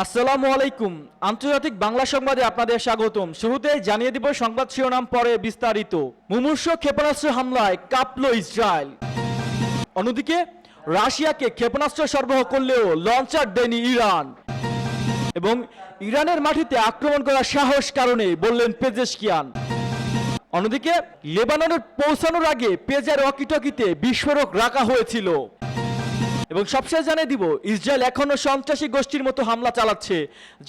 আসসালামু আলাইকুম। আন্তর্জাতিক বাংলা সংবাদে আপনাদের স্বাগতম। শুরুতেই জানিয়ে দিব সংবাদ শিরোনাম, পরে বিস্তারিত। মুমূর্ষু ক্ষেপণাস্ত্র হামলায় কাঁপল ইসরায়েল। অন্যদিকে রাশিয়াকে ক্ষেপণাস্ত্র সরবরাহ করলেও লঞ্চার দেয়নি ইরান। এবং ইরানের মাটিতে আক্রমণ করার সাহস কারণে বললেন পেজেশকিয়ান। অন্যদিকে লেবাননের পৌঁছানোর আগে পেজের ওয়াকিটকিতে বিস্ফোরক রাখা হয়েছিল। এবং সবশেষ জানিয়ে দিব ইসরায়েল এখনো সন্ত্রাসী গোষ্ঠীর মতো হামলা চালাচ্ছে,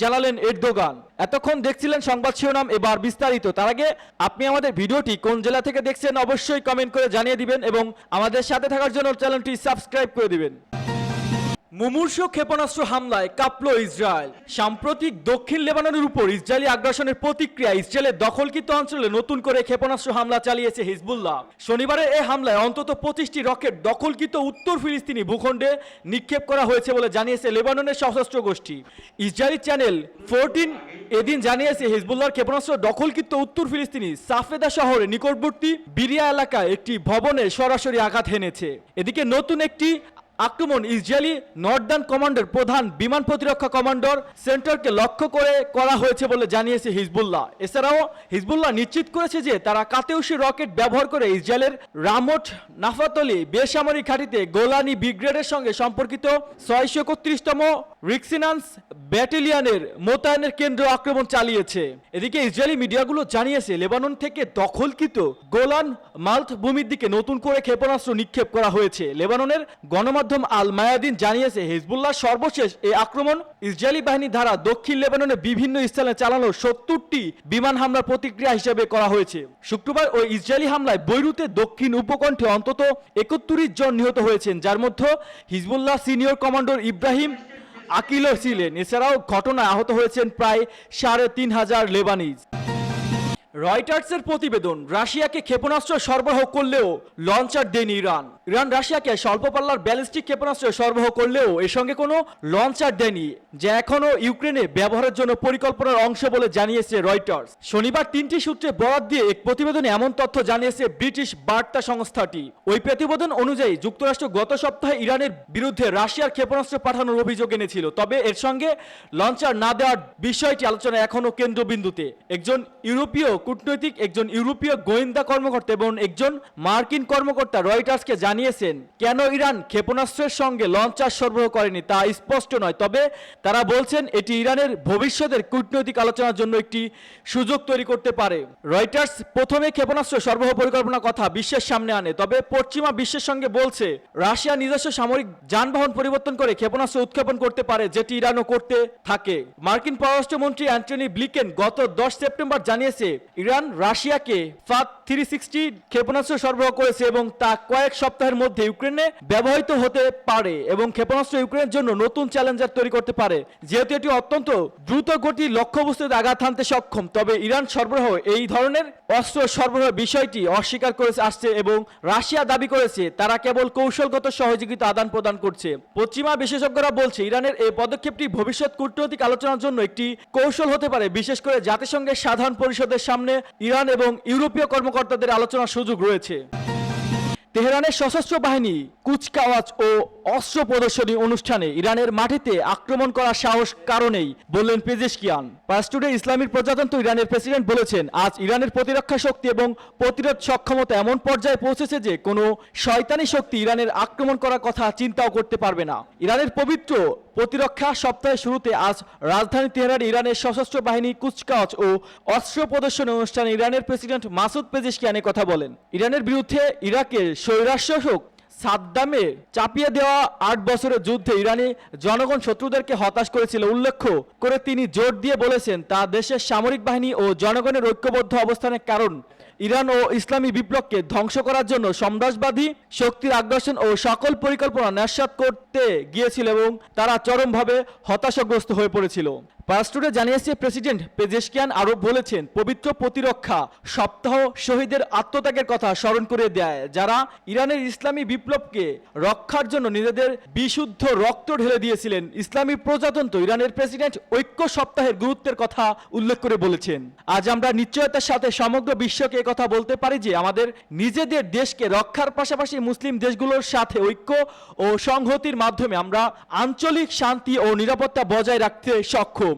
জানালেন এরদোগান। এতক্ষণ দেখছিলেন সংবাদ শিরোনাম, এবার বিস্তারিত। তার আগে আপনি আমাদের ভিডিওটি কোন জেলা থেকে দেখছেন অবশ্যই কমেন্ট করে জানিয়ে দিবেন এবং আমাদের সাথে থাকার জন্য চ্যানেলটি সাবস্ক্রাইব করে দিবেন। মুমূর্ষু ক্ষেপণাস্ত্র হামলায় কাঁপল ইসরায়েল। সাম্প্রতিক দক্ষিণ লেবাননের উপর ইসরায়েলি আগ্রাসনের প্রতিক্রিয়া ইসরায়েলের দখলকৃত অঞ্চলে নতুন করে ক্ষেপণাস্ত্র হামলা চালিয়েছে হিজবুল্লাহ। শনিবারের এই হামলায় অন্তত 25টি রকেট দখলকৃত উত্তর ফিলিস্তিনি ভূখণ্ডে নিক্ষেপ করা হয়েছে বলে জানিয়েছে লেবাননের সশস্ত্র গোষ্ঠী। ইসরায়েলি চ্যানেল 14 এদিন জানিয়েছে হিজবুল্লাহর ক্ষেপণাস্ত্র দখলকৃত উত্তর ফিলিস্তিনি সাফেদা শহরের নিকটবর্তী বিরিয়া এলাকায় একটি ভবনে সরাসরি আঘাত হেনেছে। এদিকে নতুন একটি আক্রমণ ইসরায়েলি নর্দার্ন কমান্ডের প্রধান বিমান প্রতিরক্ষা কমান্ডার সেন্টারকে লক্ষ্য করে করা হয়েছে বলে জানিয়েছে হিজবুল্লাহ। এছাড়াও হিজবুল্লাহ নিশ্চিত করেছে যে তারা কাতেউসি রকেট ব্যবহার করে ইসরায়েলের রামোট নাফাতলি বেসামরিক ঘাঁটিতে গোলানি ব্রিগেডের সঙ্গে সম্পর্কিত 631তম রিক্সিনান্স ব্যাটালিয়নের মোতায়েনের কেন্দ্র আক্রমণ চালিয়েছে। এদিকে ইসরায়েলি মিডিয়াগুলো জানিয়েছে লেবানন থেকে দখলকৃত গোলান মালথ ভূমির দিকে নতুন করে ক্ষেপণাস্ত্র নিক্ষেপ করা হয়েছে। লেবাননের গণমাধ্যম আল মায়াদিন জানিয়েছে হিজবুল্লাহ সর্বশেষ এই আক্রমণ ইসরায়েলি বাহিনী দ্বারা দক্ষিণ লেবাননের বিভিন্ন স্থানে চালানো 70টি বিমান হামলার প্রতিক্রিয়া হিসেবে করা হয়েছে। শুক্রবার ওই ইসরায়েলি হামলায় বৈরুতের দক্ষিণ উপকণ্ঠে অন্তত 31 জন নিহত হয়েছেন, যার মধ্যে হিজবুল্লাহ সিনিয়র কমান্ডার ইব্রাহিম আকিলও ছিলেন। এছাড়াও ঘটনায় আহত হয়েছেন প্রায় 3500 লেবানিজ। রয়টার্সের প্রতিবেদন, রাশিয়াকে ক্ষেপণাস্ত্র সরবরাহ করলেও লঞ্চার দেয়নি ইরান। ইরান রাশিয়াকে স্বল্প পাল্লার ব্যালিস্টিক ক্ষেপণাস্ত্র সরবরাহ করলেও এর সঙ্গে কোনো লঞ্চার দেয়নি, যা এখনও ইউক্রেনে ব্যবহারের জন্য পরিকল্পনার অংশ বলে জানিয়েছে রয়টার্স। শনিবার 3টি সূত্রে বরাত দিয়ে এক প্রতিবেদনে এমন তথ্য জানিয়েছে ব্রিটিশ বার্তা সংস্থাটি। ওই প্রতিবেদন অনুযায়ী যুক্তরাষ্ট্র গত সপ্তাহে ইরানের বিরুদ্ধে রাশিয়ার ক্ষেপণাস্ত্র পাঠানোর অভিযোগ এনেছিল, তবে এর সঙ্গে লঞ্চার না দেওয়ার বিষয়টি আলোচনা এখনও কেন্দ্রবিন্দুতে। একজন ইউরোপীয় কূটনৈতিক, একজন ইউরোপীয় গোয়েন্দা কর্মকর্তা এবং একজন মার্কিন কর্মকর্তা রয়টার্সকে জানিয়েছেন কেন ইরান ক্ষেপণাস্ত্রের সঙ্গে লঞ্চার সরবরাহ করেনি তা স্পষ্ট নয়, তবে তারা বলছেন এটি ইরানের ভবিষ্যতের কূটনৈতিক আলোচনার জন্য একটি সুযোগ তৈরি করতে পারে। রয়টার্স প্রথমে ক্ষেপণাস্ত্র সরবরাহ পরিকল্পনার কথা বিশ্বের সামনে আনে, তবে পশ্চিমা বিশ্বের সঙ্গে বলছে রাশিয়া নিজস্ব সামরিক যানবাহন পরিবর্তন করে ক্ষেপণাস্ত্র উৎক্ষেপণ করতে পারে, যেটি ইরানও করতে থাকে। মার্কিন পররাষ্ট্রমন্ত্রী অ্যান্টনি ব্লিকেন গত 10 সেপ্টেম্বর জানিয়েছে ইরান রাশিয়াকে ফাদ 360 ক্ষেপণাস্ত্র সরবরাহ করেছে এবং তা কয়েক সপ্তাহের মধ্যে ইউক্রেনে ব্যবহৃত হতে পারে এবং ক্ষেপণাস্ত্র ইউক্রেনের জন্য নতুন চ্যালেঞ্জার তৈরি করতে পারে। যেহেতু এটি অত্যন্ত দ্রুত গতির লক্ষ্যবস্তুতে আঘাত হানতে সক্ষম, তবে ইরান সরবরাহ এই ধরনের অস্ত্র সরবরাহ বিষয়টি অস্বীকার করে আসছে এবং রাশিয়া দাবি করেছে তারা কেবল কৌশলগত সহযোগিতা আদান প্রদান করছে। পশ্চিমা বিশেষজ্ঞরা বলছে ইরানের এই পদক্ষেপটি ভবিষ্যৎ কূটনৈতিক আলোচনার জন্য একটি কৌশল হতে পারে, বিশেষ করে জাতিসংঘের সাধারণ পরিষদের সামনে ইরান এবং ইউরোপীয় কর্মকর্তাদের আলোচনার সুযোগ রয়েছে। তেহরানের সশস্ত্র বাহিনী কুচকাওয়াজ ও অস্ত্র প্রদর্শনী অনুষ্ঠানে ইরানের মাটিতে আক্রমণ করার সাহস কারণেই বললেন পেজেশকিয়ান। পার্স টুডে ইসলামিক প্রজাতন্ত্র ইরানের প্রেসিডেন্ট বলেছেন আজ ইরানের প্রতিরক্ষা শক্তি এবং প্রতিরোধ সক্ষমতা এমন পর্যায়ে পৌঁছেছে যে কোনো শয়তানি শক্তি ইরানের আক্রমণ করার কথা চিন্তাও করতে পারবে না। ইরানের পবিত্র প্রতিরক্ষা সপ্তাহের শুরুতে আজ রাজধানী তেহরানে ইরানের সশস্ত্র বাহিনী কুচকাওয়াজ ও অস্ত্র প্রদর্শনী অনুষ্ঠানে ইরানের প্রেসিডেন্ট মাসুদ পেজেশকিয়ান কথা বলেন। ইরানের বিরুদ্ধে ইরাকের স্বৈরশাসক সাদ্দামের চাপিয়ে দেওয়া 8 বছরের যুদ্ধে ইরানি জনগণ শত্রুদেরকে হতাশ করেছিল উল্লেখ করে তিনি জোর দিয়ে বলেছেন তা দেশের সামরিক বাহিনী ও জনগণের ঐক্যবদ্ধ অবস্থানের কারণ। ইরান ও ইসলামী বিপ্লবকে ধ্বংস করার জন্য সন্ত্রাসবাদী শক্তির আগ্রাসন ও সকল পরিকল্পনা নস্যাৎ করতে গিয়েছিল এবং তারা চরমভাবে হতাশাগ্রস্ত হয়ে পড়েছিল। পারাস্টুরে জানিয়েছে প্রেসিডেন্ট পেজেশকিয়ান আরও বলেছেন, পবিত্র প্রতিরক্ষা সপ্তাহ শহীদের আত্মত্যাগের কথা স্মরণ করে দেয়, যারা ইরানের ইসলামী বিপ্লবকে রক্ষার জন্য নিজেদের বিশুদ্ধ রক্ত ঢেলে দিয়েছিলেন। ইসলামী প্রজাতন্ত্র ইরানের প্রেসিডেন্ট ঐক্য সপ্তাহের গুরুত্বের কথা উল্লেখ করে বলেছেন, আজ আমরা নিশ্চয়তার সাথে সমগ্র বিশ্বকে কথা বলতে পারি যে আমাদের নিজেদের দেশকে রক্ষার পাশাপাশি মুসলিম দেশগুলোর সাথে ঐক্য ও সংহতির মাধ্যমে আমরা আঞ্চলিক শান্তি ও নিরাপত্তা বজায় রাখতে সক্ষম।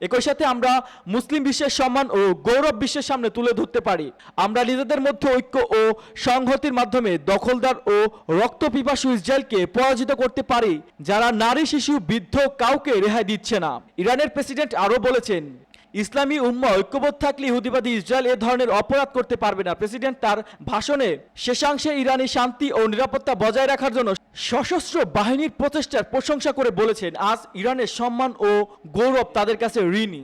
একই সাথে আমরা মুসলিম বিশ্বের সম্মান ও গৌরব বিশ্বের সামনে তুলে ধরতে পারি। আমরা নিজেদের মধ্যে ঐক্য ও সংহতির মাধ্যমে দখলদার ও রক্তপিপাসু ইসরায়েলকে পরাজিত করতে পারি, যারা নারী, শিশু, বৃদ্ধ কাউকে রেহাই দিচ্ছে না। ইরানের প্রেসিডেন্ট আরও বলেছেন, ইসলামী উম্মাহ ঐক্যবদ্ধ থাকলে ইহুদিবাদী ইসরায়েল এ ধরনের অপরাধ করতে পারবে না। প্রেসিডেন্ট তার ভাষণে শেষাংশে ইরানি শান্তি ও নিরাপত্তা বজায় রাখার জন্য সশস্ত্র বাহিনীর প্রচেষ্টার প্রশংসা করে বলেছেন, আজ ইরানের সম্মান ও গৌরব তাদের কাছে ঋণী।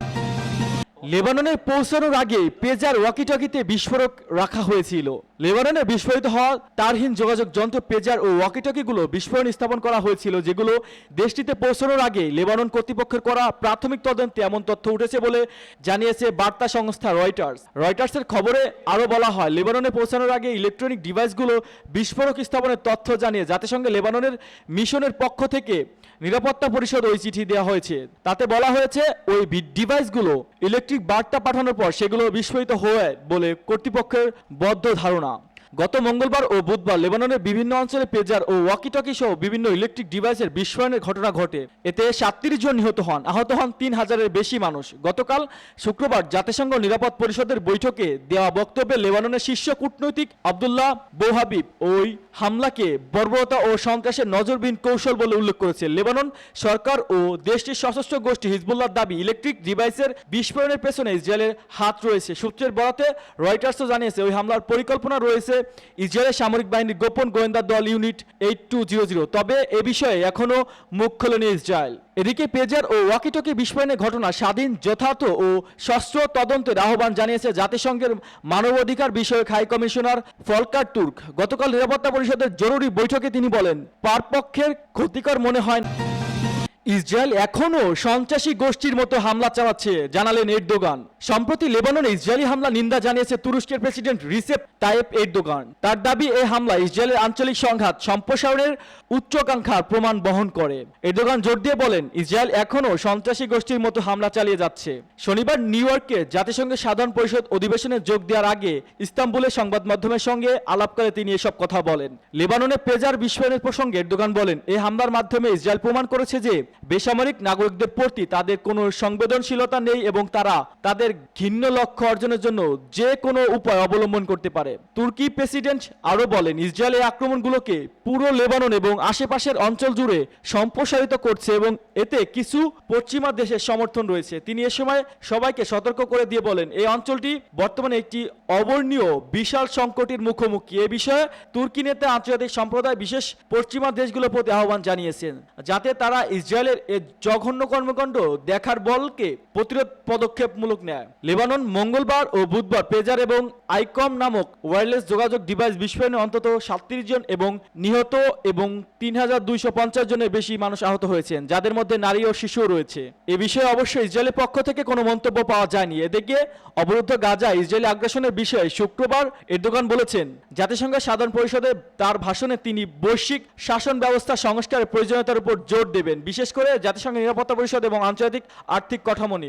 লেবাননে পৌঁছানোর আগে পেজার ওয়াকিটকিতে বিস্ফোরক রাখা হয়েছিল। লেবাননে বিস্ফোরিত হওয়া তারহীন যোগাযোগ যন্ত্র পেজার ও ওয়াকিটকিগুলো বিস্ফোরণ স্থাপন করা হয়েছিল, যেগুলো দেশটিতে পৌঁছানোর আগে লেবানন কর্তৃপক্ষের করা প্রাথমিক তদন্তে এমন তথ্য উঠেছে বলে জানিয়েছে বার্তা সংস্থা রয়টার্স। রয়টার্সের খবরে আরও বলা হয়, লেবাননে পৌঁছানোর আগে ইলেকট্রনিক ডিভাইসগুলো বিস্ফোরক স্থাপনের তথ্য জানিয়ে জাতিসংঘে লেবাননের মিশনের পক্ষ থেকে নিরাপত্তা পরিষদ ওই চিঠি দেওয়া হয়েছে। তাতে বলা হয়েছে, ওই ডিভাইসগুলো ইলেকট্রিক বার্তা পাঠানোর পর সেগুলো বিস্ফোরিত হয় বলে কর্তৃপক্ষের বদ্ধ ধারণা। গত মঙ্গলবার ও বুধবার লেবাননের বিভিন্ন অঞ্চলে পেজার ও ওয়াকিটকি সহ বিভিন্ন ইলেকট্রিক ডিভাইসের বিস্ফোরণের ঘটনা ঘটে। এতে 37 জন নিহত হন, আহত হন 3000-এর বেশি মানুষ। গতকাল শুক্রবার জাতিসংঘ নিরাপদ পরিষদের বৈঠকে দেওয়া বক্তব্যে লেবাননের শীর্ষ কূটনৈতিক আব্দুল্লাহ বৌহাবিব ওই হামলাকে বর্বরতা ও সন্ত্রাসের নজরবিহীন কৌশল বলে উল্লেখ করেছে। লেবানন সরকার ও দেশটির সশস্ত্র গোষ্ঠী হিজবুল্লাহর দাবি, ইলেকট্রিক ডিভাইসের বিস্ফোরণের পেছনে ইসরায়েলের হাত রয়েছে। সূত্রের বরাতে রয়টার্সও জানিয়েছে, ওই হামলার পরিকল্পনা রয়েছে ইসরায়েলের সামরিক বাহিনীর গোপন গোয়েন্দা দল ইউনিট 8200। তবে এ বিষয়ে এখনও মুখ খোলেনি ইসরায়েল। এদিকে পেজার ও ওয়াকিটকি বিস্ফোরণের ঘটনা স্বাধীন, যথার্থ ও সশস্ত্র তদন্তের আহ্বান জানিয়েছে জাতিসংঘের মানবাধিকার বিষয়ক হাই কমিশনার ফলকার তুর্ক। গতকাল নিরাপত্তা পরিষদের জরুরি বৈঠকে তিনি বলেন, পারপক্ষের ক্ষতিকর মনে হয় ইসরায়েল এখনও সন্ত্রাসী গোষ্ঠীর মতো হামলা চালাচ্ছে, জানালেন এরদোগান। সম্প্রতি লেবাননে ইসরায়েলি হামলা নিন্দা জানিয়েছে তুরস্কের প্রেসিডেন্ট রিসেপ তাইয়েপ এরদোগান। তার দাবি, এই হামলা ইসরায়েলের আঞ্চলিক সংঘাত সম্প্রসারণের উচ্চাকাঙ্ক্ষার প্রমাণ বহন করে। এরদোগান জোর দিয়ে বলেন, ইসরায়েল এখনও সন্ত্রাসী গোষ্ঠীর মতো হামলা চালিয়ে যাচ্ছে। শনিবার নিউ ইয়র্কে জাতিসংঘের সাধারণ পরিষদ অধিবেশনে যোগ দেওয়ার আগে ইস্তাম্বুলে সংবাদ মাধ্যমের সঙ্গে আলাপকালে তিনি এসব কথা বলেন। লেবাননে পেজার বিস্ফোরণের প্রসঙ্গে এরদোগান বলেন, এই হামলার মাধ্যমে ইসরায়েল প্রমাণ করেছে যে বেসামরিক নাগরিকদের প্রতি তাদের কোনো সংবেদনশীলতা নেই এবং তারা তাদের ঘৃণ্য লক্ষ্য অর্জনের জন্য যে কোনো উপায় অবলম্বন করতে পারে। তুর্কি প্রেসিডেন্ট আরও বলেন, ইসরায়েল এই আক্রমণগুলোকে পুরো লেবানন এবং আশেপাশের অঞ্চল জুড়ে সম্প্রসারিত করছে এবং এতে কিছু পশ্চিমা দেশের সমর্থন রয়েছে। তিনি এ সময় সবাইকে সতর্ক করে দিয়ে বলেন, এই অঞ্চলটি বর্তমানে একটি অবর্ণীয় বিশাল সংকটের মুখোমুখি। এ বিষয়ে তুর্কি নেতা আন্তর্জাতিক সম্প্রদায়, বিশেষ পশ্চিমা দেশগুলোর প্রতি আহ্বান জানিয়েছেন, যাতে তারা ইসরায়েলের এ জঘন্য কর্মকাণ্ড দেখার বলকে প্রতিরোধ পদক্ষেপমূলক নেয়। লেবানন মঙ্গলবার ও বুধবার পেজার এবং আইকম নামক ওয়্যারলেস যোগাযোগ ডিভাইস বিস্ফোরণে অন্তত 37 জন এবং নিহত এবং 3250 জনের বেশি মানুষ আহত হয়েছেন, যাদের মধ্যে নারী ও শিশুও রয়েছে। এ বিষয়ে অবশ্য ইসরায়েলের পক্ষ থেকে কোনো মন্তব্য পাওয়া যায়নি। এদিকে অবরুদ্ধ গাজা ইসরায়েলি আগ্রাসনের বিষয়ে শুক্রবার এরদোগান বলেছেন, জাতিসংঘের সাধারণ পরিষদে তার ভাষণে তিনি বৈশ্বিক শাসন ব্যবস্থা সংস্কারের প্রয়োজনীয়তার উপর জোর দেবেন, বিশেষ করে জাতিসংঘের নিরাপত্তা পরিষদ এবং আন্তর্জাতিক আর্থিক কাঠামো নিয়ে।